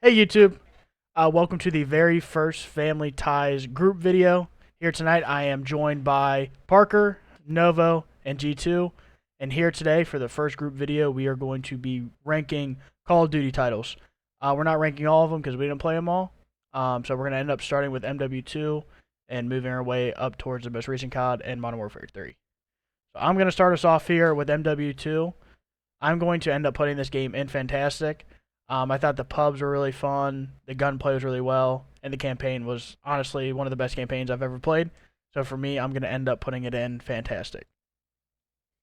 Hey YouTube, welcome to the very first Family Ties group video. Here tonight I am joined by Parker, Novo, and G2. And here today for the first group video we are going to be ranking Call of Duty titles. We're not ranking all of them because we didn't play them all. So we're going to end up starting with MW2 and moving our way up towards the most recent COD and Modern Warfare 3. So I'm going to start us off here with MW2. I'm going to end up putting this game in Fantastic. I thought the pubs were really fun, the gunplay was really well, and the campaign was honestly one of the best campaigns I've ever played. So for me, I'm going to end up putting it in Fantastic.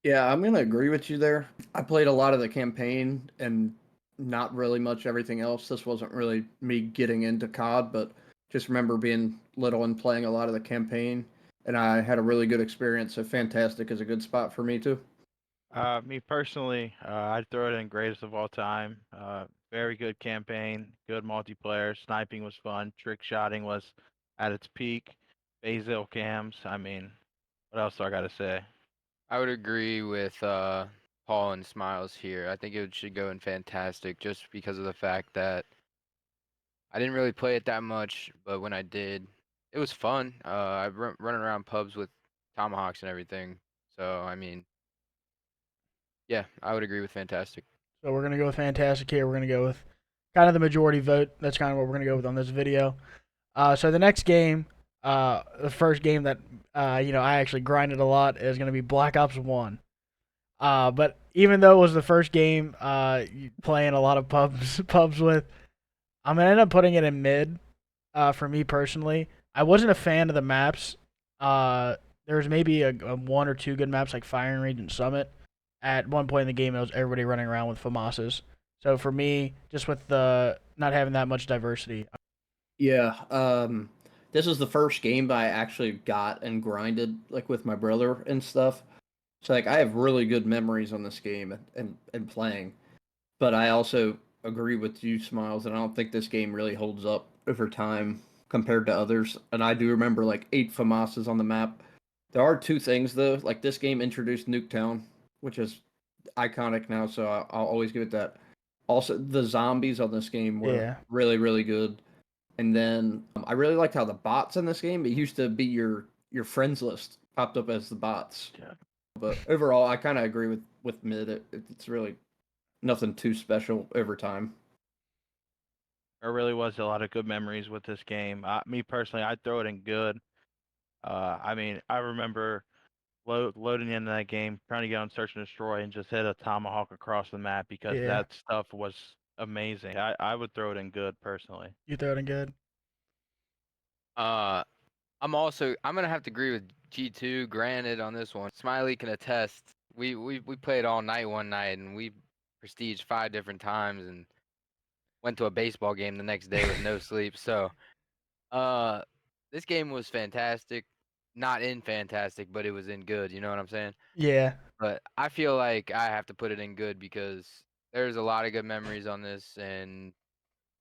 Yeah, I'm gonna agree with you there. I played a lot of the campaign and not really much everything else. This wasn't really me getting into COD, but just remember being little and playing a lot of the campaign, and I had a really good experience. So Fantastic is a good spot for me too. Me personally, I'd throw it in greatest of all time. Very good campaign, good multiplayer. Sniping was fun. Trick shotting was at its peak. Basil cams. I mean, what else do I gotta say? I would agree with Paul and Smiles here. I think it should go in Fantastic just because of the fact that I didn't really play it that much, but when I did, it was fun. I running around pubs with tomahawks and everything. So I mean, yeah, I would agree with Fantastic. So we're going to go with Fantastic here. We're going to go with kind of the majority vote. That's kind of what we're going to go with on this video. So the next game, the first game that I actually grinded a lot is going to be Black Ops 1. But even though it was the first game playing a lot of pubs with, I'm gonna end up putting it in mid. For me personally, I wasn't a fan of the maps. There was maybe a one or two good maps like Firing Range and Summit. At one point in the game, it was everybody running around with FAMASas. So for me, just with the not having that much diversity. Yeah, this is the first game that I actually got and grinded like with my brother and stuff. So like I have really good memories on this game and playing. But I also agree with you, Smiles, and I don't think this game really holds up over time compared to others. And I do remember like 8 FAMASas on the map. There are two things though, like this game introduced Nuketown, which is iconic now, so I'll always give it that. Also, the zombies on this game were Yeah, really, really good. And then I really liked how the bots in this game, it used to be your friends list popped up as the bots. Yeah. But overall, I kind of agree with mid. It's really nothing too special over time. There really was a lot of good memories with this game. Me personally, I'd throw it in good. I mean, I remember loading into that game, trying to get on Search and Destroy, and just hit a tomahawk across the map because yeah, that stuff was amazing. I would throw it in good personally. you throw it in good. Uh, I'm gonna have to agree with G2. Granted on this one, Smiley can attest. We played all night one night and we prestiged 5 different times and went to a baseball game the next day with no sleep. So Uh, this game was fantastic. Not in fantastic, but it was in good. You know what I'm saying? Yeah, But I feel like I have to put it in good because there's a lot of good memories on this, and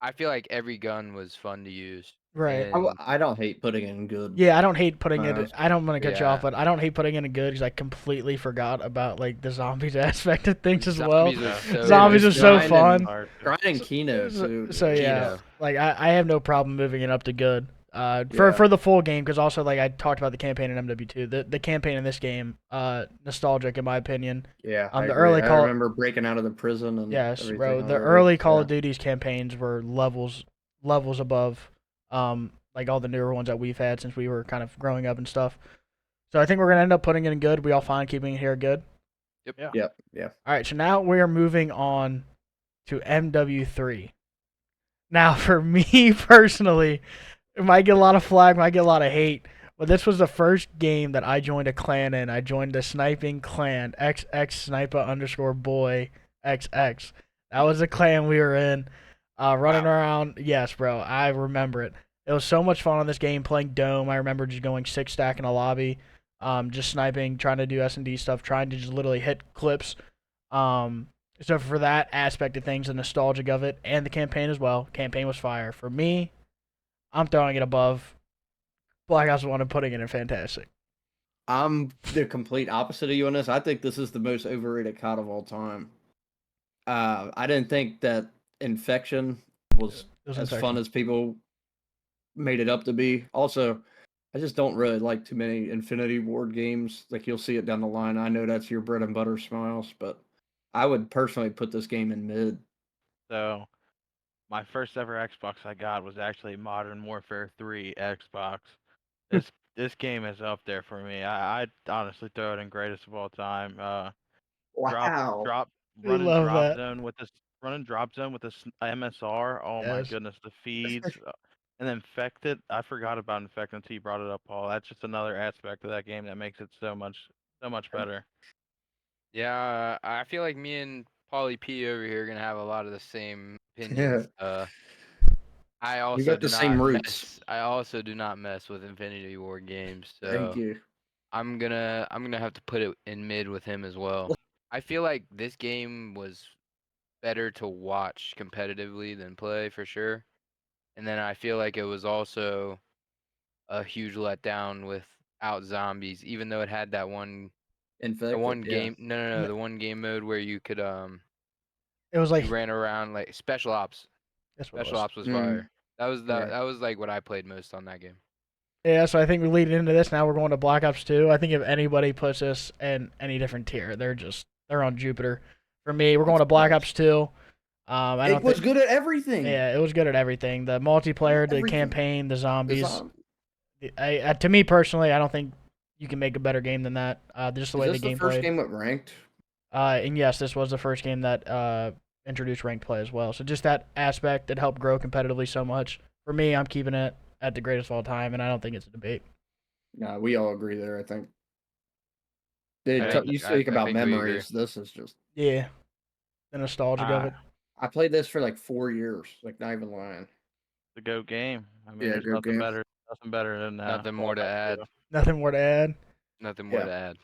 I feel like every gun was fun to use. right. And I don't hate putting in good. Yeah, I don't hate putting it. I don't want to cut you off, yeah, but I don't hate putting it in good because I completely forgot about like the zombies aspect of things as well. zombies was Yeah. so Yeah, Zombies good. are just so grinding, fun. Hard. grinding Kino So, too. so yeah, Gino. like I have no problem moving it up to good. Yeah. For the full game because also like I talked about the campaign in MW2. The campaign in this game, nostalgic in my opinion. Yeah, I The agree. early I Call, remember breaking out of the prison and yes, everything bro. The already. early Call Yeah. of Duty's campaigns were levels above, like all the newer ones that we've had since we were kind of growing up and stuff. So I think we're gonna end up putting it in good. We all fine keeping it here good. Yep. Yeah. Yep. Yeah. All right, so now we are moving on to MW3. Now, for me personally, it might get a lot of flag, might get a lot of hate, but this was the first game that I joined a clan in. I joined the sniping clan, XX Sniper underscore boy XX. That was the clan we were in, running Wow. around. Yes, bro, I remember it. It was so much fun on this game playing Dome. I remember just going 6 stack in a lobby, just sniping, trying to do S&D stuff, trying to just literally hit clips. Um, so for that aspect of things, the nostalgic of it, and the campaign as well, campaign was fire. For me, I'm throwing it above Black Ops 1 and putting it in Fantastic. I'm the complete opposite of you on this. I think this is the most overrated COD of all time. I didn't think that Infection was Those as fun infections. as people made it up to be. Also, I just don't really like too many Infinity Ward games. Like you'll see it down the line. I know that's your bread and butter, Smiles, but I would personally put this game in mid. So my first ever Xbox I got was actually Modern Warfare 3 Xbox. This game is up there for me. I'd honestly throw it in greatest of all time. Drop Wow. drop I love that. running drop zone with this MSR. Oh my Yes. goodness, the feeds. And infected. I forgot about infected until you brought it up, Paul. That's just another aspect of that game that makes it so much better. Yeah, I feel like me and Paulie P over here are gonna have a lot of the same Yeah. opinions. I We also got do the same not roots. mess. I also do not mess with Infinity War games, Thank so you. I'm gonna have to put it in mid with him as well. I feel like this game was better to watch competitively than play for sure. And then I feel like it was also a huge letdown without zombies, even though it had the Infected, one yeah. game N- the one game mode where you could It was you like ran around like special ops. that's what it Special was. ops was Mm, fire. That was yeah. that was like what I played most on that game. Yeah, so I think we're leading into this now. We're going to Black Ops 2. I think if anybody puts us in any different tier, they're on Jupiter. For me, we're going That's to Black facts. Ops 2. I It don't was think. good at everything. Yeah, it was good at everything. The multiplayer, the Everything. campaign, the The zombies. zombie. To me personally, I don't think you can make a better game than that. Just the Is way the this the game first played. game with ranked? And yes, this was the first game that introduced ranked play as well. So just that aspect that helped grow competitively so much. For me, I'm keeping it at the greatest of all time, and I don't think it's a debate. Nah, we all agree there, I think. I Dude, think you speak I about think we agree. memories. This is just. Yeah, the nostalgic of uh, it. I played this for like 4 years. Like, not even lying. the GOAT game. I mean, Yeah, there's good game. nothing better than Nothing more Black to Ops 2. add. Nothing more to add. Nothing more Yeah. to add.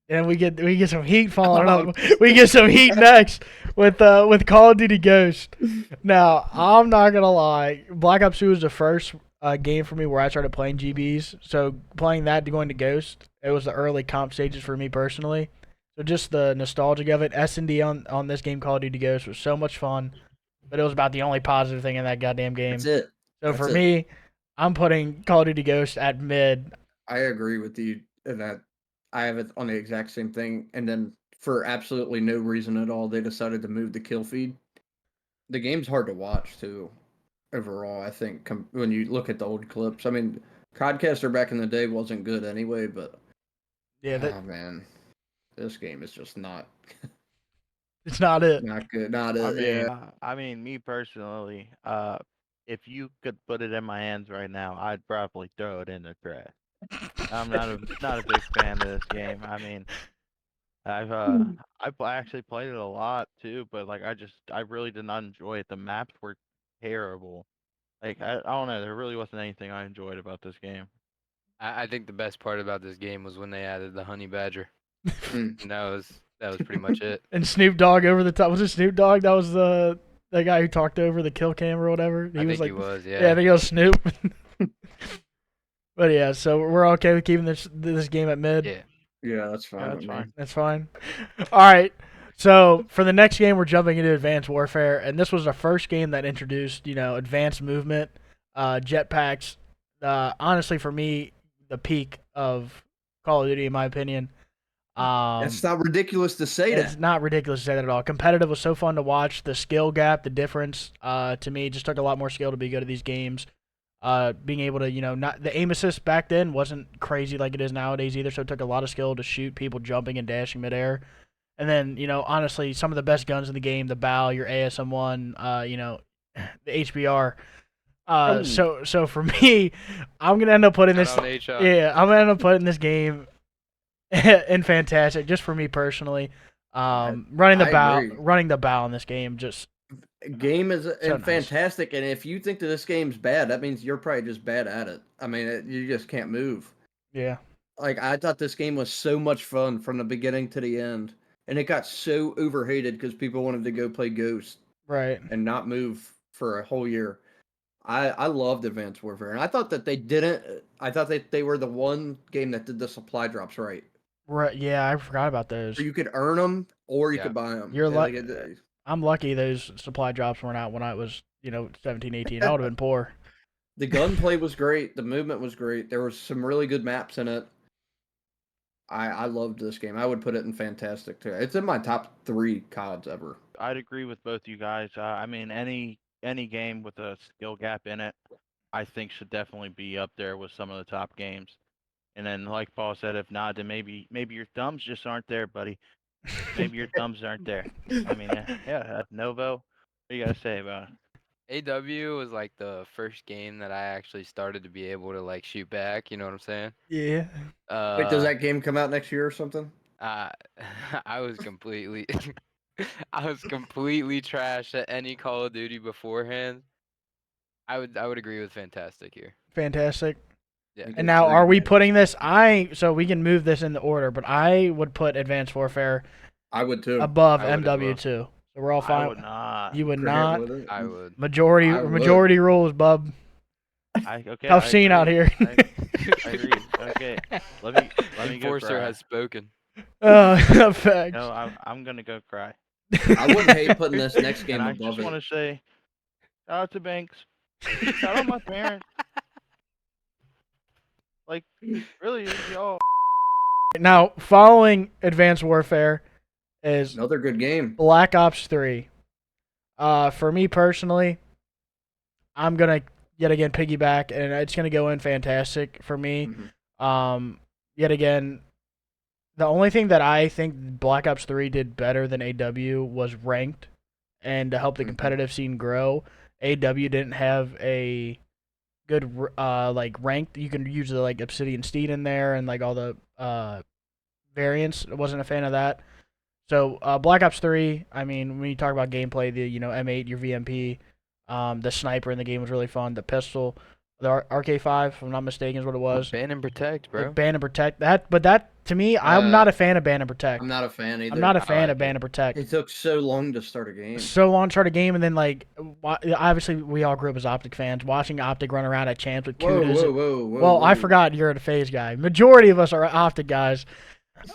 And we get some heat following Oh, up. We get some heat next with Call of Duty Ghost. Now I'm not gonna lie, Black Ops 2 was the first game for me where I started playing GBs. So playing that to going to Ghost, it was the early comp stages for me personally. So just the nostalgia of it. S&D on this game Call of Duty Ghost was so much fun, but it was about the only positive thing in that goddamn that's game. it. So That's for it. me, I'm putting Call of Duty Ghost at mid. I agree with you in that I have it on the exact same thing. And then for absolutely no reason at all, they decided to move the kill feed. The game's hard to watch too. Overall, I think when you look at the old clips, I mean, Codcaster back in the day wasn't good anyway, but Yeah, that oh man, this game is just not it's not it. not good. Not I it. Yeah. mean, me personally, if you could put it in my hands right now, I'd probably throw it in the trash. I'm not a big fan of this game. I mean, actually played it a lot too, but like I really did not enjoy it. The maps were terrible. Like I don't know, there really wasn't anything I enjoyed about this game. I think the best part about this game was when they added the honey badger. Mm. And that was pretty much it. And Snoop Dogg over the top. Was it Snoop Dogg? That was the guy who talked over the kill cam or whatever. I He was think he like, was, yeah, I yeah. think it was Snoop. But yeah, so we're okay with keeping this game at mid. Yeah. Yeah, that's Yeah, fine with that's me. fine. That's fine. All right. So for the next game, we're jumping into Advanced Warfare, and this was the first game that introduced advanced movement, jetpacks. Honestly, for me, the peak of Call of Duty, in my opinion. It's not ridiculous to say It's that. not ridiculous to say that at all. Competitive was so fun to watch. The skill gap, the difference, to me, just took a lot more skill to be good at these games. Being able to, not the aim assist back then wasn't crazy like it is nowadays either. So it took a lot of skill to shoot people jumping and dashing midair. And then, honestly, some of the best guns in the game, the BAL, your ASM1, the HBR. Oh, So for me, I'm gonna end up putting Shout this. out Nate. Yeah, I'm gonna end up putting this game in fantastic, just for me personally. Running the I bow, agree. running the bow in this game, just Game is so and nice. fantastic, and if you think that this game's bad, that means you're probably just bad at it. I mean, you just can't move. Yeah, Like I thought this game was so much fun from the beginning to the end, and it got so overhated because people wanted to go play Ghost right, and not move for a whole year. I loved Advanced Warfare, and I thought that they didn't. I thought that they were the one game that did the supply drops right, right. Yeah, I forgot about those. where you could earn them or you Yeah. could buy them. You're Like I'm lucky those supply drops weren't out when I was, 17, 18. I would have been poor. The gunplay was great. The movement was great. There was some really good maps in it. I loved this game. I would put it in fantastic too. It's in my top 3 CODs ever. I'd agree with both you guys. I mean, any game with a skill gap in it, I think should definitely be up there with some of the top games. And then, like Paul said, if not, then maybe your thumbs just aren't there, buddy. Maybe your thumbs aren't there. I mean, yeah, Novo. What do you gotta say about it? AW was like the first game that I actually started to be able to like shoot back. You know what I'm saying? Yeah. Wait, does Uh, that game come out next year or something? uh, I was completely, I was completely trash at any Call of Duty beforehand. I would agree with Fantastic here. Fantastic. Yeah. I think And it's now, very are we good. putting this? So we can move this in the order, but I would put Advanced Warfare I would too. above I would as well. MW2. So we're all I fine. would not. You would Grant not. with it. I would. Majority I would. majority rules, bub. Okay. Tough I scene out agree. here. I agree. Okay. Let me go Enforcer cry. has spoken. Facts. No, I'm gonna go cry. I wouldn't hate putting this next game And I above just want it. to say, shout out to Banks. Shout out my parents. Like, really, y'all. Now, following Advanced Warfare is Another good game. Black Ops 3. For me personally, I'm gonna yet again piggyback, and it's gonna go in fantastic for me. Yet again, the only thing that I think Black Ops 3 did better than AW was ranked, and to help the competitive scene grow. AW didn't have a good like ranked. You can use the like Obsidian Steed in there and like all the variants. I wasn't a fan of that. So Black Ops 3, I mean, when you talk about gameplay, the M8, your VMP, the sniper in the game was really fun. The pistol, the RK5, if I'm not mistaken, is what it was. Ban and protect, bro. Ban and protect. But that to me, I'm not a fan of ban and protect. I'm not a fan either. I'm not a fan like of ban it. and protect. It took so long to start a game. So long to start a game, and then like, obviously we all grew up as Optic fans. Watching Optic run around at champs with Whoa, kudos. whoa. Well, I forgot you're a phase guy. Majority of us are Optic guys.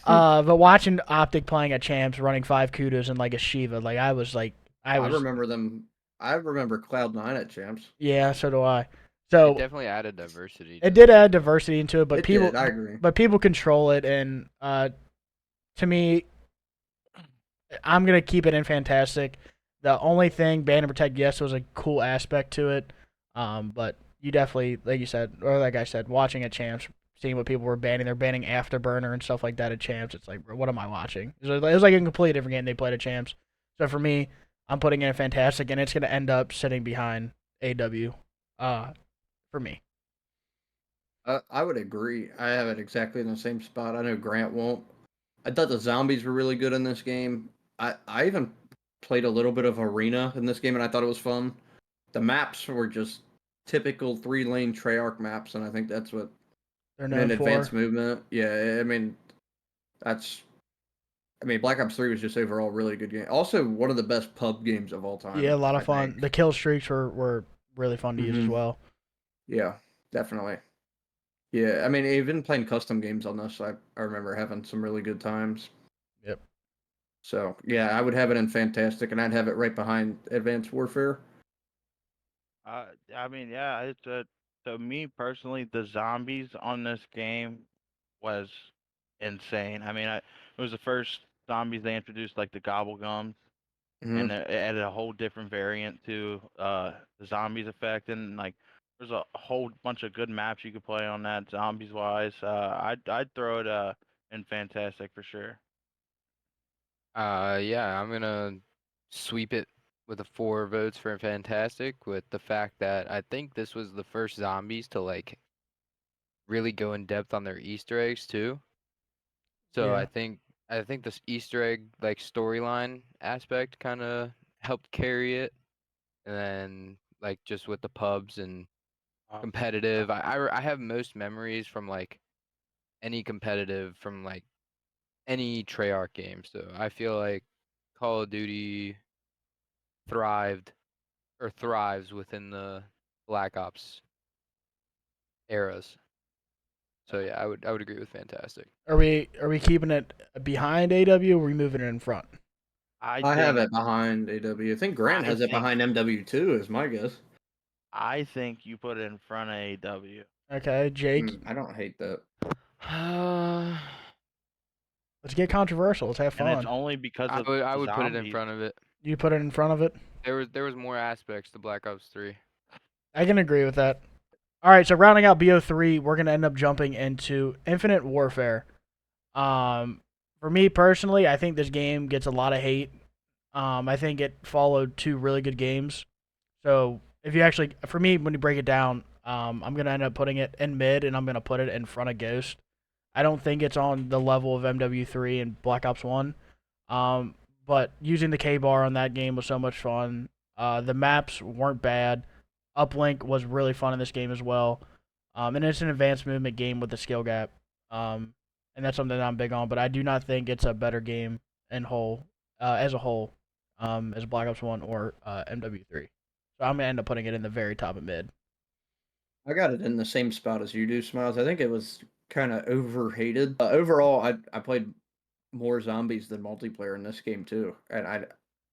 But watching Optic playing at champs, running 5 kudos and like a Shiva, like I remember them. I remember Cloud9 at champs. Yeah, so do I. It So definitely added diversity. it did add diversity into it, but It people, did, I agree. but people control it, and to me, I'm gonna keep it in fantastic. The only thing, ban and protect, yes, was a cool aspect to it, but you definitely, like you said, or like I said, watching at champs, seeing what people were banning, they're banning Afterburner and stuff like that at champs. It's like, what am I watching? It was like a completely different game they played at champs. So for me, I'm putting in fantastic, and it's gonna end up sitting behind AW, for me. I would agree. I have it exactly in the same spot. I know Grant won't. I thought the zombies were really good in this game. I even played a little bit of arena in this game, and I thought it was fun. The maps were just typical 3-lane Treyarch maps, and I think that's what They're and known then for. advanced movement. Yeah, I mean that's. I mean, Black Ops 3 was just overall really good game. Also, one of the best pub games of all time. Yeah, a lot of I fun. think. The kill streaks were really fun to use as well. Yeah, definitely. Yeah, I mean, even playing custom games on this, I remember having some really good times. Yep. So, yeah, I would have it in Fantastic, and I'd have it right behind Advanced Warfare. I mean, yeah, it's a. So me personally, the zombies on this game was insane. I mean, it was the first zombies they introduced, like the gobble gums, Mhm. and it added a whole different variant to the zombies effect, and like there's a whole bunch of good maps you could play on that zombies wise. I'd throw it in fantastic for sure. Yeah, I'm gonna sweep it with a 4 votes for Fantastic, with the fact that I think this was the first zombies to like really go in depth on their Easter eggs too. So Yeah. I think this Easter egg like storyline aspect kind of helped carry it, and then like just with the pubs and competitive, I have most memories from like any competitive from like any Treyarch game. So I feel like Call of Duty thrived or thrives within the Black Ops eras. So yeah, I would agree with Fantastic. Are we keeping it behind AW, or are we moving it in front? I have think it behind AW. I think Grant has it think behind MW2 is my guess. I think you put it in front of AW. Okay, Jake. I don't hate that. Let's get controversial. Let's have And it's fun. only because of I would put it in zombies. front of it. You put it in front of it. There was more aspects to Black Ops 3. I can agree with that. All right, so rounding out BO3, we're gonna end up jumping into Infinite Warfare. For me personally, I think this game gets a lot of hate. I think it followed two really good games. So if you actually, for me, when you break it down, I'm gonna end up putting it in mid, and I'm gonna put it in front of Ghost. I don't think it's on the level of MW3 and Black Ops 1. But using the K bar on that game was so much fun. The maps weren't bad. Uplink was really fun in this game as well. And it's an advanced movement game with a skill gap. And that's something that I'm big on. But I do not think it's a better game as a whole, as Black Ops 1 or MW3. So I'm going to end up putting it in the very top of mid. I got it in the same spot as you do, Smiles. I think it was kind of overhated. Overall, I played more zombies than multiplayer in this game too, and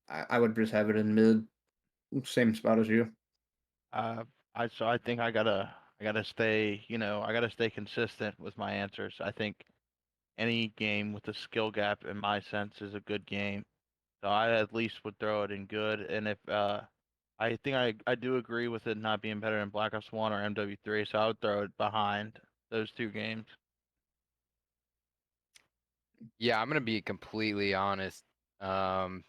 I would just have it in mid, same spot as you. I think I gotta stay, I gotta stay consistent with my answers. I think any game with a skill gap, in my sense, is a good game. So I at least would throw it in good. And if I think I do agree with it not being better than Black Ops 1 or MW3, so I would throw it behind those two games. Yeah, I'm gonna be completely honest. I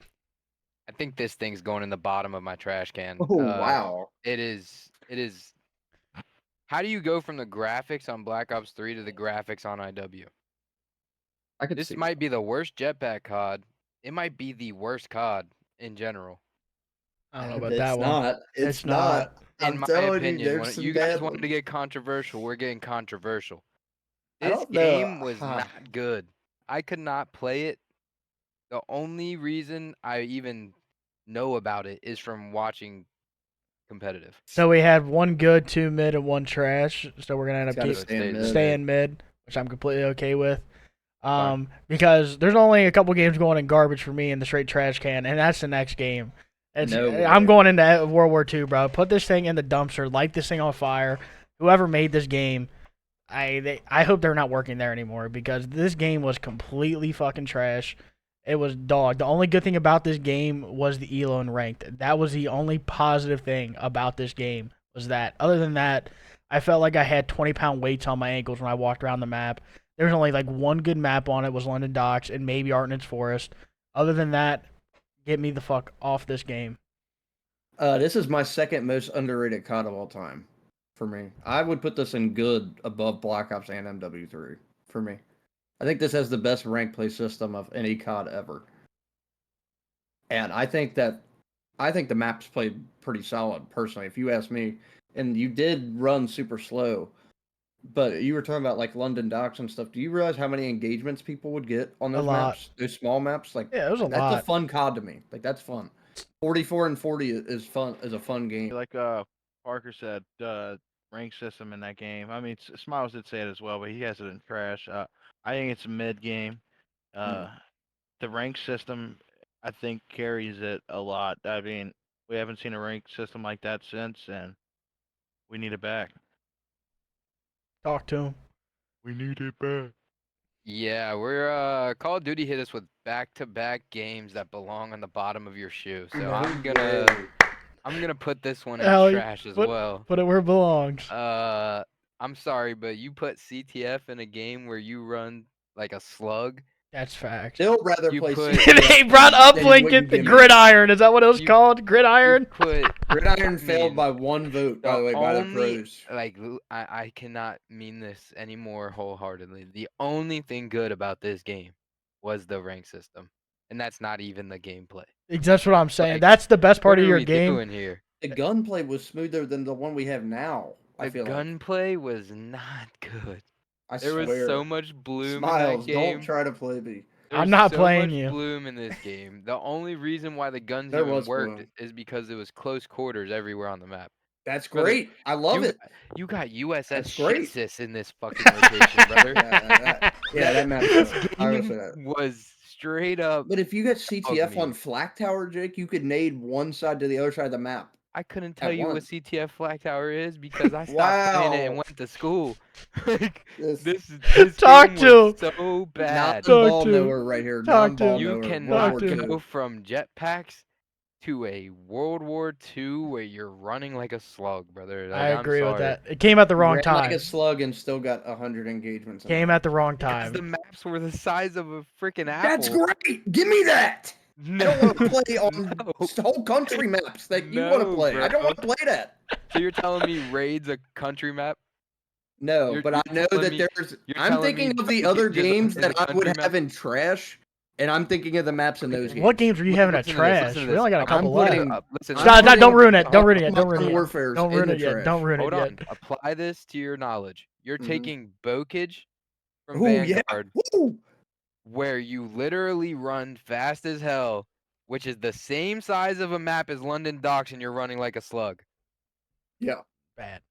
think this thing's going in the bottom of my trash can. Oh wow! It is. How do you go from the graphics on Black Ops 3 to the graphics on IW? I could This see might be the worst jetpack COD. It might be the worst COD in general. I don't know that. about It's that one. not. It's not. In I'm my telling you, opinion, there's some you guys bad wanted to ones. get controversial. We're getting controversial. I This don't know. game was not good. I could not play it. The only reason I even know about it is from watching competitive. So we had one good, two mid, and one trash. So we're gonna end It's up got to keep stay in stays mid. staying mid, which I'm completely okay with. Fine. Because there's only a couple games going in garbage for me in the straight trash can, and that's the next game. No way. I'm going into World War II, bro. Put this thing in the dumpster, light this thing on fire. Whoever made this game, I hope they're not working there anymore because this game was completely fucking trash. It was dog. The only good thing about this game was the elo and ranked. That was the only positive thing about this game was that. Other than that, I felt like I had 20-pound weights on my ankles when I walked around the map. There's only like one good map on it was London Docks and maybe Artnitz Forest. Other than that, get me the fuck off this game. This is my second most underrated COD of all time. For me, I would put this in good above Black Ops and MW3. For me, I think this has the best rank play system of any COD ever, and I think the maps played pretty solid. Personally, if you ask me, and you did run super slow, but you were talking about like London Docks and stuff. Do you realize how many engagements people would get on A those lot. maps? Those small maps, like Yeah, it was a that's a lot. fun COD to me. Like that's fun. 44 and 40 is fun. Is a fun game. Like Parker said, rank system in that game. I mean, Smiles did say it as well, but he has it in trash. I think it's a mid game. The rank system, I think, carries it a lot. I mean, we haven't seen a rank system like that since, and we need it back. Talk to him. We need it back. Yeah, we're Call of Duty hit us with back-to-back games that belong on the bottom of your shoe. So No I'm gonna put this one in Hell, trash as well. Put it where it belongs. I'm sorry, but you put CTF in a game where you run like a slug. That's facts. Still rather You play put- CTF They brought than Uplink what you at the give me. Gridiron. Is that what it was You- called? You Gridiron? put Gridiron I failed mean, by one vote, by the way, by the pros. I cannot mean this anymore wholeheartedly. The only thing good about this game was the rank system, and that's not even the gameplay. That's what I'm saying. Like, That's the best part What of are your we game. doing here? The gunplay was smoother than the one we have now. I The feel like. gunplay was not good. I There swear. was so much bloom Smiles, in that don't game. try to play me. There I'm was not so playing much you. bloom in this game. The only reason why the guns There even was worked bloom. is because it was close quarters everywhere on the map. That's Brother, great. I love you it. You got USS That's great. Jesus in this fucking location, brother. Yeah, that map This sucked. I will say game that. was straight up. But if you get Bug CTF me. on Flak Tower, Jake, you could nade one side to the other side of the map I couldn't tell at you what once. CTF Flag Tower is because I stopped playing it and Wow. went to school. Like This this Talk game was to. so bad. non-ball to. knower right here. Talk Non-ball to. You knower. World cannot War to. go II. from jetpacks to a World War II where you're running like a slug, brother. I Like I'm agree with sorry. that. It came at the You wrong ran like a time. slug and still got 100 engagements. In Came that. at the wrong Because the time. maps were the size of a freaking That's apple. great. Give me that. No, I don't want to play on no, whole country maps that you want to no, play. I don't bro. want to play that. So you're telling me Raid's a country map? No, You're but you're I know telling that me there's. you're I'm telling me thinking of the Duck other Design games is a that I would country map? have in trash, and I'm thinking of the maps in those games. What games were you having at Listen to this. Listen trash? to We this. only got a I'm couple putting- left. Listen. I'm Stop, putting don't ruin it. Don't ruin it yet. Don't Modern ruin it yet. Warfare's Don't in ruin the it yet. trash. Don't ruin it Hold yet. on. Apply this to your knowledge. You're Mhm. taking Bokage from Oh yeah. Vanguard, Woo! where you literally run fast as hell, which is the same size of a map as London Docks, and you're running like a slug. Yeah. Bad.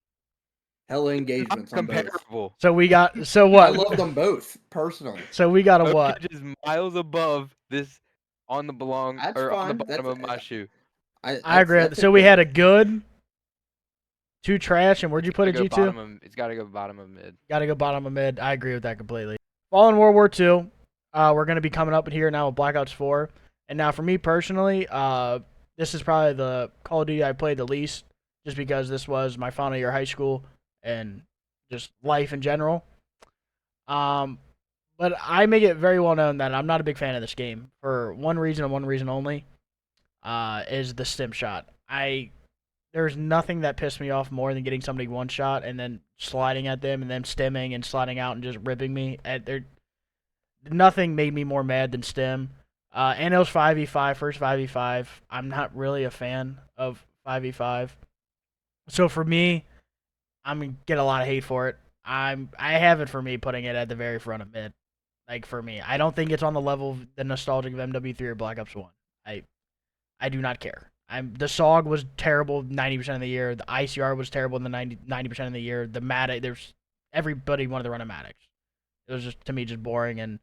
Hella Not engagements on both. comparable. So we got. So I what? love them both personally. So we got a what? Bokage is miles above this on the That's on the fine. bottom of my shoe. I agree. That's So we okay. had a good, two trash, and where'd you put it, G2? It's got to go bottom of mid. Got to go bottom of mid. I agree with that completely. Following World War II, we're going to be coming up here now with Black Ops 4. And now for me personally, this is probably the Call of Duty I played the least, just because this was my final year of high school and just life in general. But I make it very well known that I'm not a big fan of this game for one reason and one reason only, is the stim shot. There's nothing that pissed me off more than getting somebody one shot and then sliding at them and then stimming and sliding out and just ripping me. Nothing made me more mad than stim. And it was 5v5, first 5v5. I'm not really a fan of 5v5. So for me, I'm going to get a lot of hate for it. I have it for me putting it at the very front of mid. Like for me, I don't think it's on the level of the nostalgic of MW3 or Black Ops 1. I do not care. The SOG was terrible 90% of the year. The ICR was terrible in the 90% of the year. The Matic, everybody wanted to run a Matic. It was just, to me, just boring. And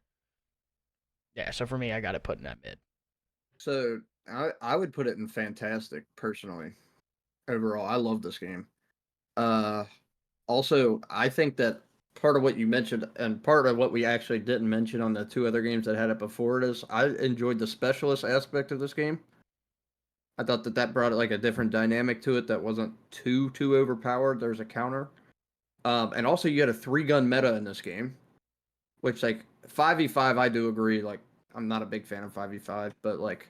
yeah, so for me, I got it put in that mid. So I would put it in fantastic personally. Overall, I love this game. Also, I think that part of what you mentioned and part of what we actually didn't mention on the two other games that had it before it is I enjoyed the specialist aspect of this game. I thought that brought like a different dynamic to it that wasn't too overpowered. There's a counter, and also you had a 3-gun meta in this game, which like 5v5 I do agree. Like I'm not a big fan of 5v5, but like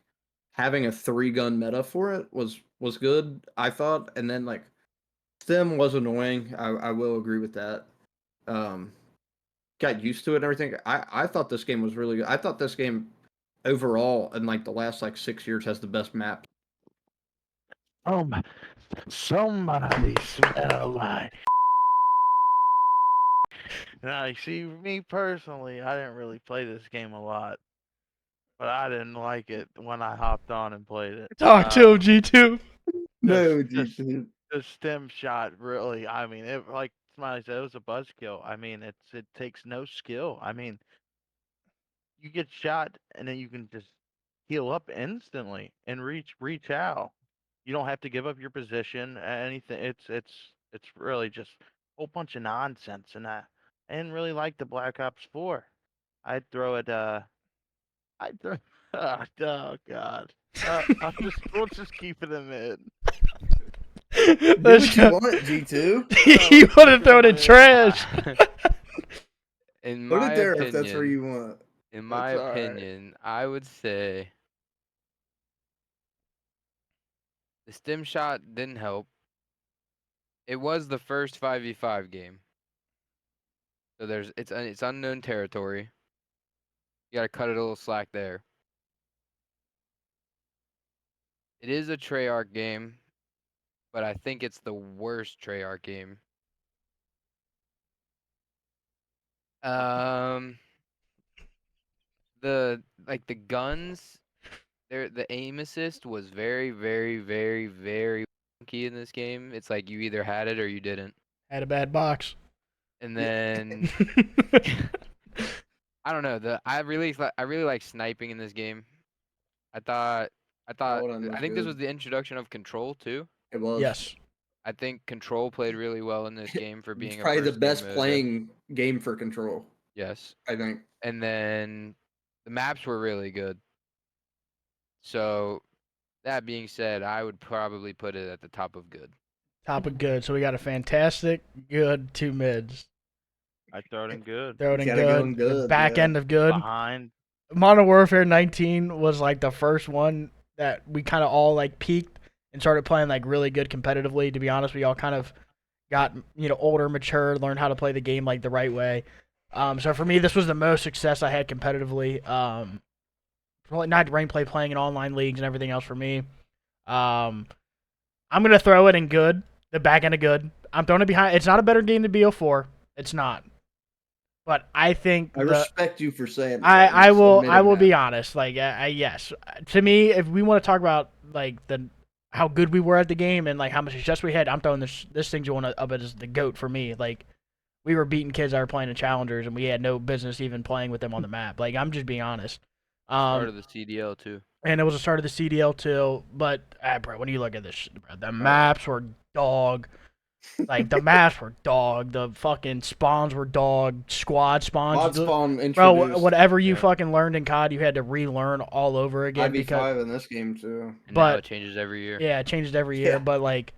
having a 3-gun meta for it was good. I thought, and then like Stim was annoying. I will agree with that. Got used to it and everything. I thought this game was really good. I thought this game overall in like the last like 6 years has the best map. Somebody smell like. Now, you see, me personally, I didn't really play this game a lot, but I didn't like it when I hopped on and played it. Talk to him, G2. No, the stem shot really. I mean, it like Smiley said, it was a buzzkill. I mean, it takes no skill. I mean, you get shot and then you can just heal up instantly and reach out. You don't have to give up your position. Anything. It's really just a whole bunch of nonsense, and I didn't really like the Black Ops 4. I'd throw it. I'd throw. Oh God. We'll just keep it in mid. Do what you want, G2. You want to throw it in trash. In Put my it there opinion, if that's where you want. in my That's all right. opinion, I would say the stim shot didn't help. It was the first 5v5 game. So it's unknown territory. You gotta cut it a little slack there. It is a Treyarch game, but I think it's the worst Treyarch game. The guns, the aim assist was very, very, very, very funky in this game. It's like you either had it or you didn't. Had a bad box. And then I don't know. I really like sniping in this game. I thought Paladin I was think this was good. the introduction of control too. It was. Yes. I think control played really well in this game for It's being a probably the first game best mode. playing game for control, Yes. I think. And then the maps were really good. So that being said, I would probably put it at the top of good. Top of good. So we got a fantastic, good, two mids. I throw it in good. Throw it in Gotta go good. in The good, back yeah. end of good. Behind. Modern Warfare 19 was like the first one that we kind of all like peaked and started playing like really good competitively. To be honest, we all kind of got older, mature, learned how to play the game like the right way. So for me, this was the most success I had competitively. Probably not rank play, playing in online leagues and everything else for me. Um, I'm gonna throw it in good, the back end of good. I'm throwing it behind. It's not a better game than BO4. It's not, but I think I the respect you for saying that. I and will admitting be that. honest. Like yes, to me, if we want to talk about like the how good we were at the game and like how much success we had, I'm throwing this thing going up as the goat for me. Like we were beating kids that were playing in challengers and we had no business even playing with them on the map. Like I'm just being honest. Start Um, of the CDL too. and it was the start of the CDL too. But bro, when you look at this, shit, bro, the Oh. maps were dog. Like the maps were dog. The fucking spawns were dog. Squad spawns. Mod spawn Bro, introduced whatever you Yeah. fucking learned in COD, you had to relearn all over again because. 5v5 in this game too. And now But it changes every year. yeah, it changes every year. Yeah. But like,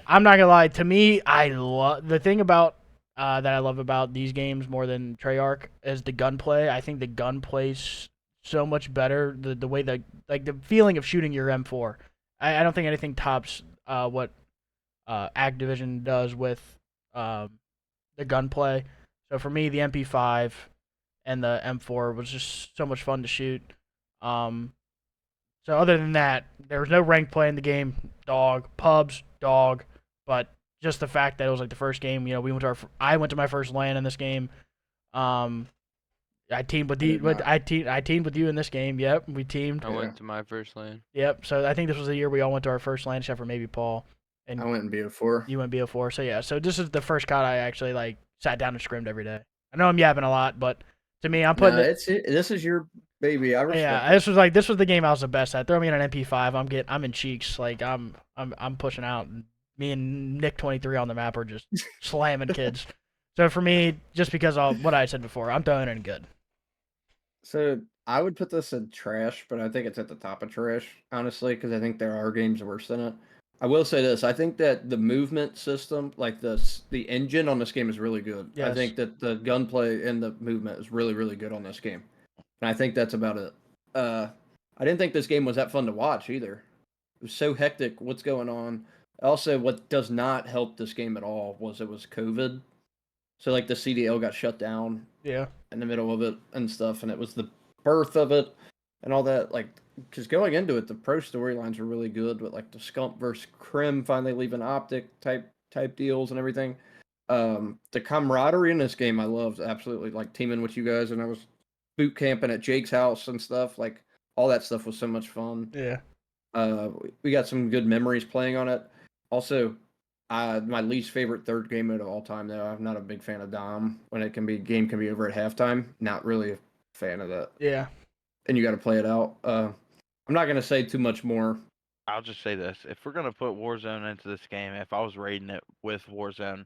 I'm not gonna lie. To me, I love the thing about that I love about these games more than Treyarch is the gunplay. I think the gunplay's so much better. The way that like the feeling of shooting your M4. I don't think anything tops what Activision does with the gunplay. So for me, the MP5 and the M4 was just so much fun to shoot. Um, so other than that, there was no rank play in the game. Dog, pubs, dog, but just the fact that it was like the first game. I went to my first LAN in this game. Um, I teamed with I did not. I teamed with you in this game. Yep, we teamed. I went to my first lane. Yep. So I think this was the year we all went to our first LAN, except for maybe Paul. And I went in BO4. you went BO4. So yeah. So this is the first COD I actually like sat down and scrimmed every day. I know I'm yapping a lot, but to me, I'm putting No, it. this is your baby. I respect Yeah, it. this was the game I was the best at. Throw me in an MP5, I'm in cheeks. Like I'm pushing out. Me and Nick 23 on the map are just slamming kids. So for me, just because of what I said before, I'm throwing it in good. So I would put this in trash, but I think it's at the top of trash, honestly, because I think there are games worse than it. I will say this: I think that the movement system, like the engine on this game, is really good. I Yes. think that the gunplay and the movement is really, really good on this game, and I think that's about it. I didn't think this game was that fun to watch either. It was so hectic. What's going on? Also, what does not help this game at all was it was COVID, so like the CDL got shut down Yeah. in the middle of it and stuff, and it was the birth of it and all that. Like, because going into it, the pro storylines were really good, with like the Scump versus Crim finally leaving Optic type deals and everything. The camaraderie in this game I loved absolutely, like teaming with you guys, and I was boot camping at Jake's house and stuff. Like all that stuff was so much fun. Yeah. We got some good memories playing on it. Also, my least favorite third game mode of all time, though. I'm not a big fan of Dom when game can be over at halftime. Not really a fan of that. Yeah. And you got to play it out. I'm not gonna say too much more. I'll just say this: if we're gonna put Warzone into this game, if I was rating it with Warzone,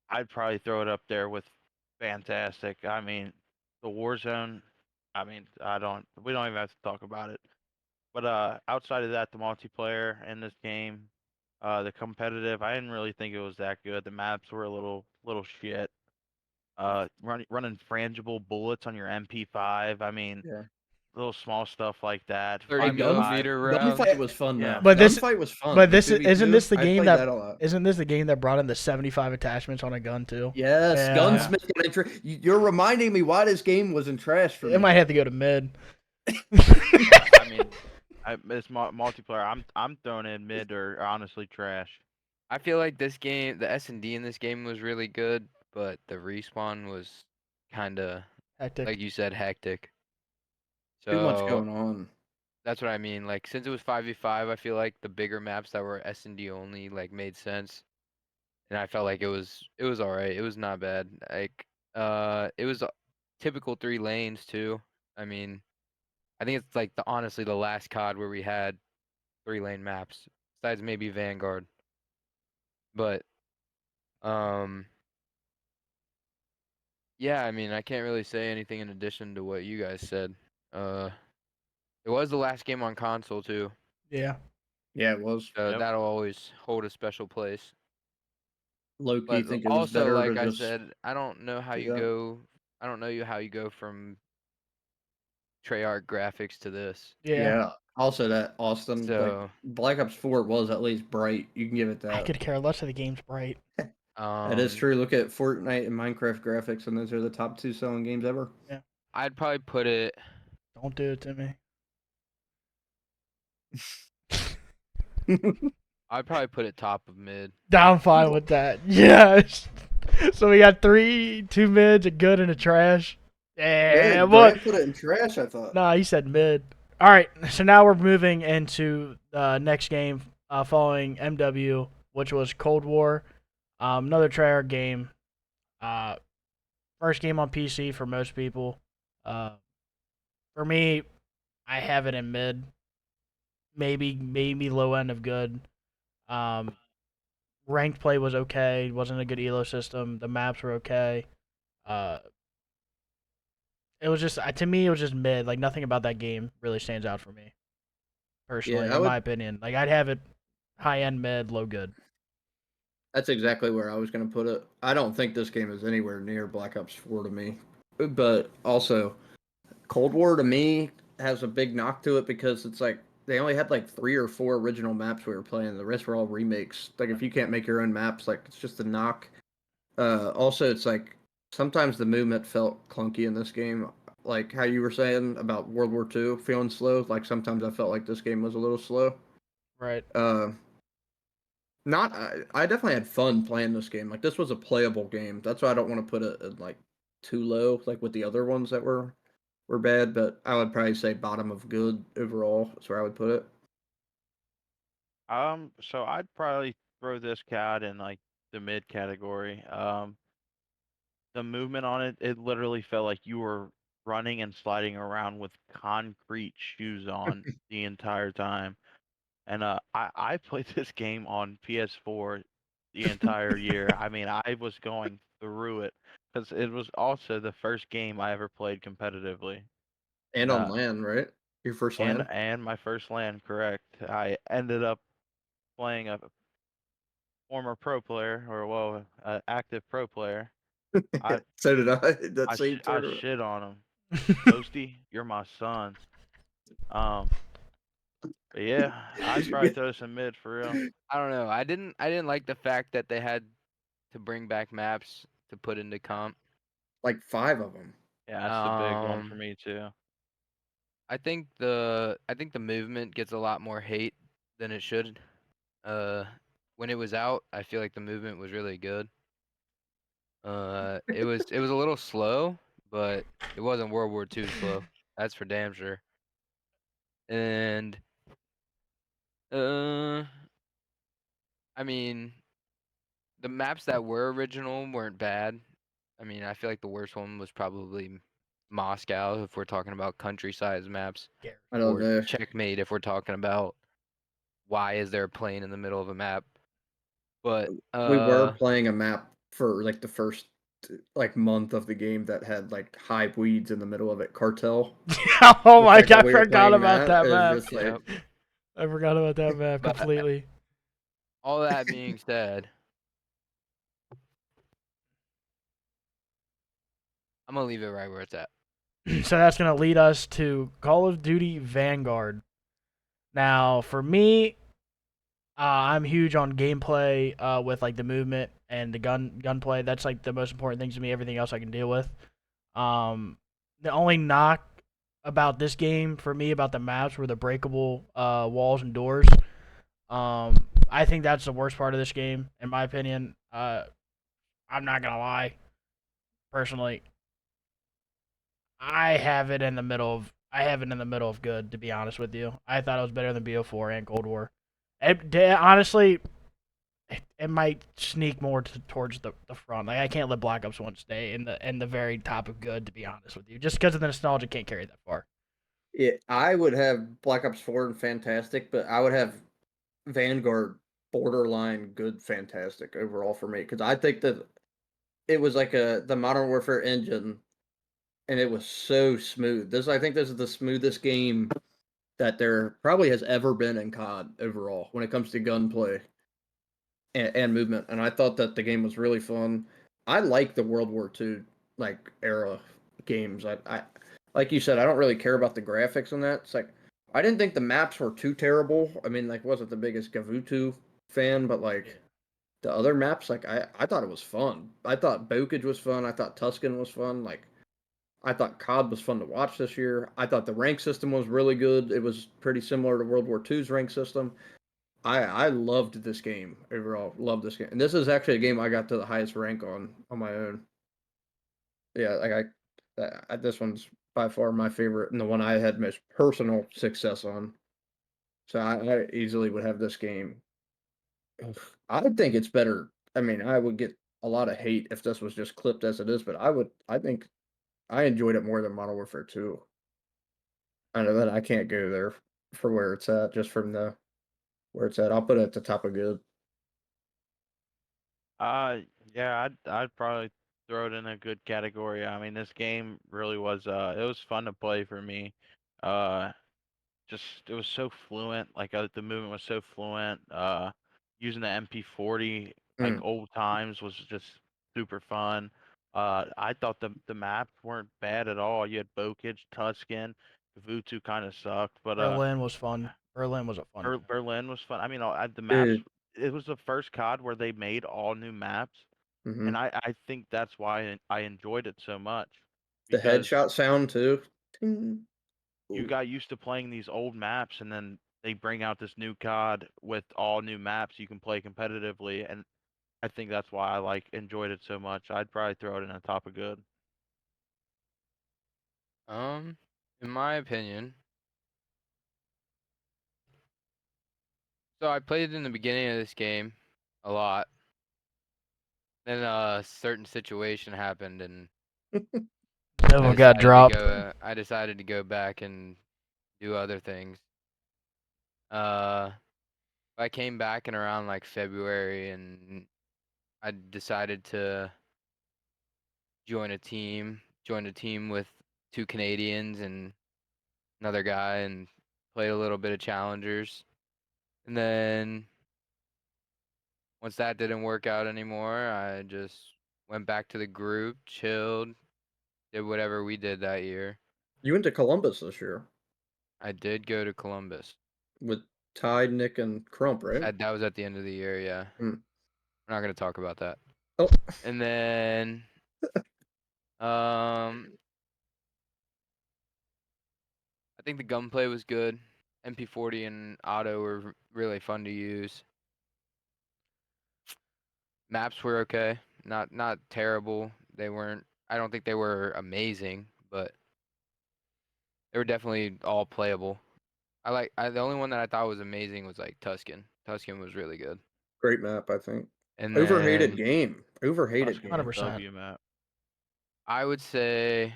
I'd probably throw it up there with fantastic. I mean, the Warzone. I mean, We don't even have to talk about it. But outside of that, the multiplayer in this game, the competitive, I didn't really think it was that good. The maps were a little shit. Running frangible bullets on your MP5. I mean, Yeah. little small stuff like that. 30 Hey, 5v5. millimeter rounds. gunfight was fun Yeah. though. But this Gunfight was fun. but The this isn't 2v2, this the I game played that a lot. isn't this the game that brought in the 75 attachments on a gun too? Yes, Yeah. gunsmith. You're reminding me why this game was in trash for me. It might have to go to mid. I mean, it's multiplayer. I'm throwing in mid or honestly trash. I feel like this game, the S&D in this game was really good, but the respawn was kind of, Hectic. like you said, hectic. Too much So going on. that's what I mean. Like since it was 5v5, I feel like the bigger maps that were S&D only like made sense, and I felt like it was all right. It was not bad. Like it was typical 3 lanes too. I mean, I think it's like honestly the last COD where we had 3-lane maps, besides maybe Vanguard. But yeah, I mean, I can't really say anything in addition to what you guys said. It was the last game on console too, Yeah. Yeah, it was. so Yep. that'll always hold a special place. Low key But think it was also, better to like I just said, I don't know how do you that. go. I don't know how you go from Treyarch graphics to this. Yeah. Yeah. Also, that Austin, like So, Black Ops 4 was at least bright. You can give it I that. could care less if the game's bright. That is true. Look at Fortnite and Minecraft graphics, and those are the top 2 selling games ever. I'd probably put it. Don't do it to me. I'd probably put it top of mid. I'm fine with that. Yes. So we got 2 mids, a good and a trash. Yeah, Man, what? Grant put it in trash, I thought. Nah, he said mid. All right, so now we're moving into the next game following MW, which was Cold War. Another Treyarch game. First game on PC for most people. For me, I have it in mid. Maybe low end of good. Um, ranked play was okay. Wasn't a good elo system. The maps were okay. Uh, it was just to me it was just mid. Like nothing about that game really stands out for me personally, Yeah, I in my would. opinion. Like I'd have it high end mid, low good. That's exactly where I was going to put it. I don't think this game is anywhere near Black Ops 4 to me. But also, Cold War to me has a big knock to it because it's like they only had like 3 or 4 original maps we were playing. The rest were all remakes. Like if you can't make your own maps, like it's just a knock. Also, it's like sometimes the movement felt clunky in this game. Like how you were saying about World War II feeling slow. Like sometimes I felt like this game was a little slow. Right. Uh, not I definitely had fun playing this game. Like this was a playable game. That's why I don't want to put it at, like too low, like with the other ones that were bad. But I would probably say bottom of good overall. That's where I would put it. So I'd probably throw this CAD in like the mid category. The movement on it, it literally felt like you were running and sliding around with concrete shoes on the entire time. And I played this game on PS4 the entire year. I mean, I was going through it because it was also the first game I ever played competitively. And on Uh, land, right? Your first and land. and my first LAN, correct. I ended up playing a former pro player, or well, active pro player. I So did I. That I same I tournament. shit on him. Toasty, you're my son. Um, but yeah, I'd probably throw this in mid for real. I don't know. I didn't like the fact that they had to bring back maps to put into comp. Like 5 of them. Yeah, that's the big one for Um, me too. I think the movement gets a lot more hate than it should. Uh, when it was out, I feel like the movement was really good. It was a little slow, but it wasn't World War II slow. That's for damn sure. And uh, I mean, the maps that were original weren't bad. I mean, I feel like the worst one was probably Moscow if we're talking about country-size maps, I don't or know. Checkmate if we're talking about why is there a plane in the middle of a map. But We were playing a map for like the first like month of the game that had like high weeds in the middle of it. Cartel. Oh The my fact god, that I we were forgot playing about that that is map. just like yep. I forgot about that map But completely. all that being said, I'm gonna leave it right where it's at. So that's gonna lead us to Call of Duty Vanguard. Now, for me, I'm huge on gameplay with like the movement and the gunplay. That's like the most important things to me. Everything else I can deal with. The only knock about this game for me about the maps were the breakable walls and doors. I think that's the worst part of this game, in my opinion. I'm not gonna lie, personally, I have it in the middle of good. To be honest with you, I thought it was better than BO4 and Cold War. Honestly, it might sneak more towards the front. Like I can't let Black Ops One stay in the very top of good, to be honest with you, just because of the nostalgia. Can't carry that far. Yeah, I would have Black Ops 4 and fantastic, but I would have Vanguard borderline good fantastic overall for me because I think that it was like the Modern Warfare engine and it was so smooth. I think this is the smoothest game that there probably has ever been in COD overall when it comes to gunplay and movement. And I thought that the game was really fun. I like the World War II like era games. I like you said, I don't really care about the graphics on that. It's like I didn't think the maps were too terrible. I mean, like wasn't the biggest Gavutu fan, but like the other maps, like I thought it was fun. I thought Bokage was fun. I thought Tuscan was fun. Like I thought COD was fun to watch this year. I thought the rank system was really good. It was pretty similar to World War II's rank system. I loved this game overall. Loved this game, and this is actually a game I got to the highest rank on my own. Yeah, like this one's by far my favorite and the one I had most personal success on. So I easily would have this game. I think it's better. I mean, I would get a lot of hate if this was just clipped as it is, but I think I enjoyed it more than Modern Warfare 2. I know that I can't go there for where it's at, just from the where it's at. I'll put it at the top of good. Uh, yeah, I'd probably throw it in a good category. I mean, this game really was it was fun to play for me. Uh, just it was so fluent. Like the movement was so fluent. Using the MP40 like Mm. old times was just super fun. I thought the maps weren't bad at all. You had Bokage, Tuscan, Kavutu kind of sucked, but Berlin was fun. Berlin was a fun map. Berlin was fun. I mean, the maps. Dude. It was the first COD where they made all new maps, Hmm. and I think that's why I enjoyed it so much The because headshot sound too. Ting. you Ooh. got used to playing these old maps, and then they bring out this new COD with all new maps you can play competitively, and I think that's why I like enjoyed it so much. I'd probably throw it in the top of good. In my opinion, so I played in the beginning of this game a lot. Then a certain situation happened, and Novo got dropped. I decided to go back and do other things. Uh, I came back in around like February, and I decided to join a team with two Canadians and another guy, and played a little bit of challengers. And then once that didn't work out anymore, I just went back to the group, chilled, did whatever we did that year. You went to Columbus this year I did go to Columbus. with Ty, Nick, and Crump, right? That was at the end of the year, yeah. Mm. We're not gonna talk about that. Oh, And then I think the gunplay was good. MP40 and auto were really fun to use. Maps were okay, not terrible. They weren't. I don't think they were amazing, but they were definitely all playable. The only one that I thought was amazing was like Tuscan. Tuscan was really good. great map, I think. And Overhated then game. Overhated Hundred game. percent. W map. I would say,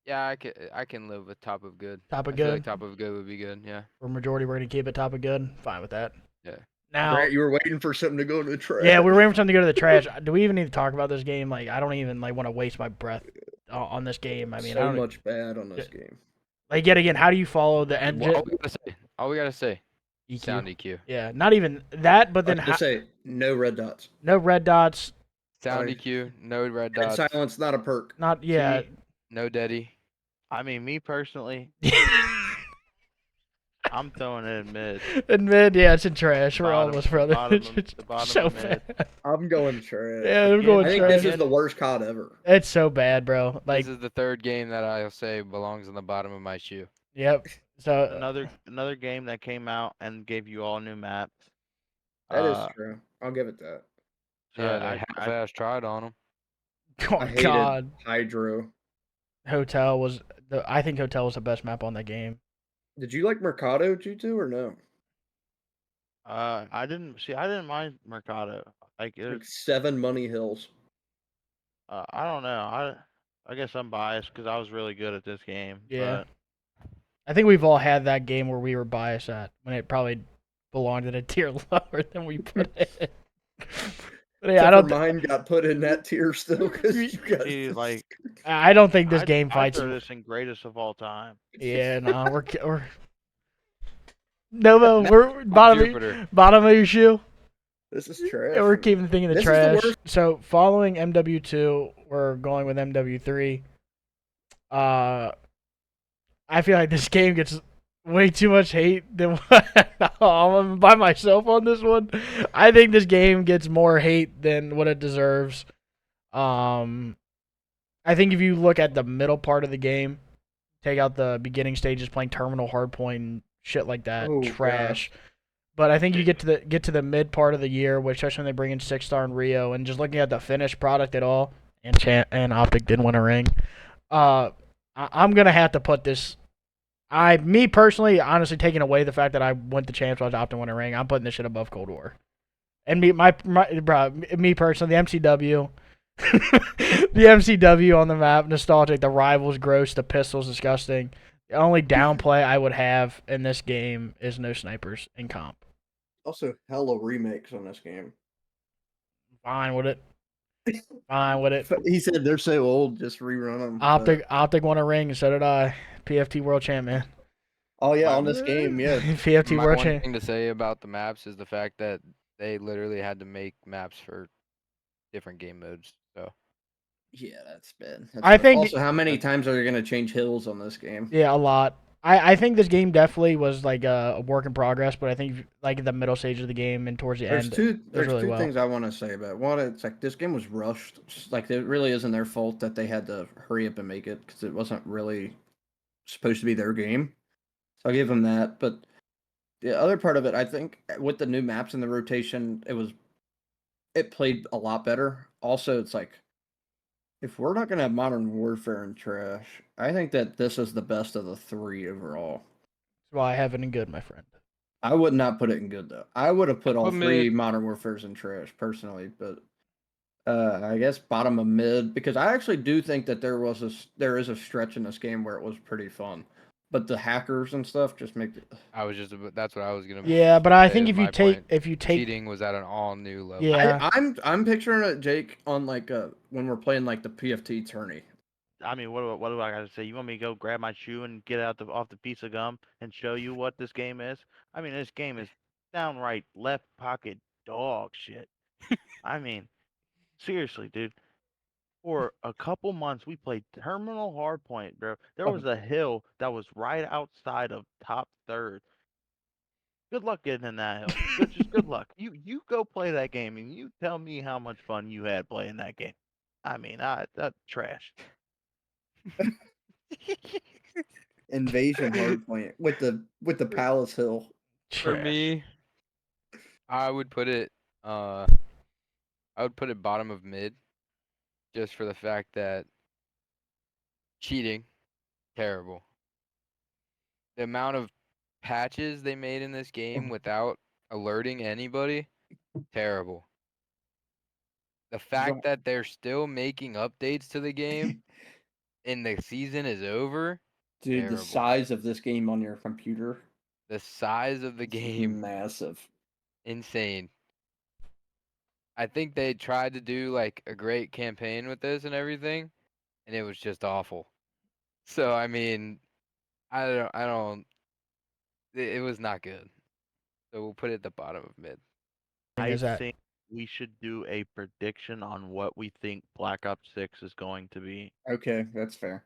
yeah, I can live with top of good. Top of I feel like good. top of good would be good. Yeah. For majority, we're gonna keep it top of good. Fine with that. Yeah. Now, Grant, you were waiting for something to go to the trash. yeah, we were waiting for something to go to the trash. Do we even need to talk about this game? Like, I don't even want to waste my breath on this game. I mean, I So don't much bad on this game. like yet again. How do you follow the All engine we gotta say. EQ? Sound EQ. Yeah, not even that. But I then just say no red dots. no red dots. Sound I- EQ. No red Dead dots. silence, not a perk. Not yeah. See, No Deddy. I mean, me personally, I'm throwing it in mid. In mid, yeah, it's in trash. We're Bottom- almost brother. the bottom so of mid. bad. I'm going trash. Yeah, I'm Again, going I think trash. this is the worst COD ever. It's so bad, bro. Like, This is the third game that I'll say belongs on the bottom of my shoe. yep. So Another game that came out and gave you all new maps. That is Uh, true. I'll give it that. so Yeah, they I half-ass tried on them. oh I hated God, Hydro. Hotel was I think Hotel was the best map on that game. Did you like Mercado G2 or no? I didn't see. I didn't mind Mercado. Like it was, Like 7 money hills. I don't know. I guess I'm biased because I was really good at this game. Yeah. But I think we've all had that game where we were biased at when it probably belonged in a tier lower than we put it. But yeah, Except for mine got put in that tier still because you guys. see, like I don't think this game I fights. throw this in greatest of all time. Yeah, no, we're Novo. Nah, We're Jupiter. bottom of your shoe. This is trash. Yeah, we're keeping the thing in the This is the trash. worst. So following MW2, we're going with MW3. I feel like this game gets way too much hate than what I'm by myself on this one. I think this game gets more hate than what it deserves. I think if you look at the middle part of the game, take out the beginning stages playing terminal hardpoint and shit like that, Oh, trash. But I think you get to the mid part of the year, which especially when they bring in 6-star in Rio, and just looking at the finished product at all, and Optic did win a ring. I'm gonna have to put this. Me personally, honestly, taking away the fact that I went the champs while Optic won a ring, I'm putting this shit above Cold War. And me personally, the MCW, the MCW on the map, nostalgic. The rivals, gross. The pistols, disgusting. The only downplay I would have in this game is no snipers in comp. Also, hella remakes on this game. Fine with it. Fine with it. He said they're so old, just rerun them. Optic won a ring, and so did I. PFT World Champ, man. Oh yeah, on this game, yeah. PFT My World one Champ. thing to say about the maps is the fact that they literally had to make maps for different game modes. So Yeah, that's bad. I think- Also, how many times are you gonna change hills on this game? Yeah, a lot. I think this game definitely was like a work in progress, but I think like the middle stage of the game and towards the end, There's really two well. things I want to say about it. One. It's like this game was rushed. Just, like it really isn't their fault that they had to hurry up and make it because it wasn't really supposed to be their game. So I'll give them that. But the other part of it, I think, with the new maps and the rotation, it played a lot better. Also, it's like if we're not gonna have Modern Warfare and trash, I think that this is the best of the three overall. That's why I have it in good, my friend. I would not put it in good though. I would have put all Put three mid. Modern Warfares in trash personally, but I guess bottom of mid because I actually do think that there is a stretch in this game where it was pretty fun, but the hackers and stuff just make it. that's what I was gonna. Yeah, but I say think as if you my take point. Cheating was at an all new level. Yeah. I'm picturing it, Jake, on like when we're playing like the PFT tourney. I mean, what do I gotta say? You want me to go grab my shoe and get out off the piece of gum and show you what this game is? I mean, this game is downright left pocket dog shit. I mean, seriously, dude. For a couple months, we played Terminal Hardpoint, bro. There was a hill that was right outside of top third. Good luck getting in that hill. Just good luck. You go play that game and you tell me how much fun you had playing that game. I mean, that trash. Invasion Hardpoint with the Palace Hill. For Trash. me, I would put it bottom of mid, just for the fact that cheating, terrible. The amount of patches they made in this game without alerting anybody, terrible. The fact that they're still making updates to the game and the season is over, Dude, the terrible. size of this game on your computer, The size of the game, massive. insane. I think they tried to do like a great campaign with this and everything, and it was just awful. So I mean, I don't. It was not good. So we'll put it at the bottom of mid. I Is that think we should do a prediction on what we think Black Ops 6 is going to be. Okay, that's fair.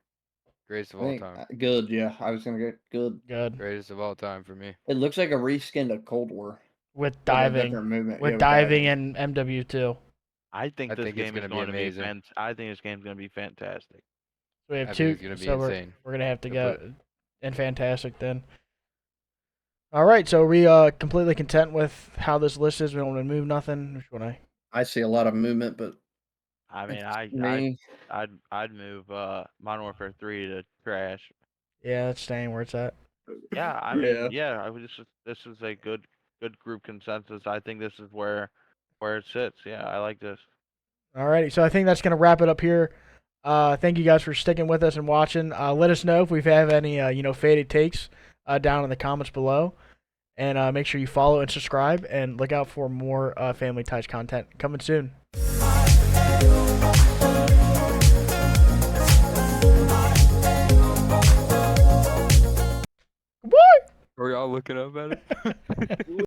Greatest of I all think time. good. Yeah, I was gonna get good. good Greatest of all time for me. It looks like a reskin of Cold War with with a diving, different movement. with Yeah, diving and MW2? I think I this think it's game is gonna be going to be amazing. I think this game's going to be fantastic. So we have I two. think it's gonna be So insane. we're gonna have to Gonna go and fantastic then. All right, so are we completely content with how this list is? We don't want to move nothing. Which one I see a lot of movement, but I mean, me, I'd move Modern Warfare 3 to trash. Yeah, that's staying where it's at. Yeah, I mean, yeah, this is a good good group consensus. I think this is where it sits. Yeah, I like this. Alrighty, so I think that's gonna wrap it up here. Thank you guys for sticking with us and watching. Let us know if we have any faded takes down in the comments below, and make sure you follow and subscribe, and look out for more Family Ties content coming soon. Boy. Are y'all looking up at it?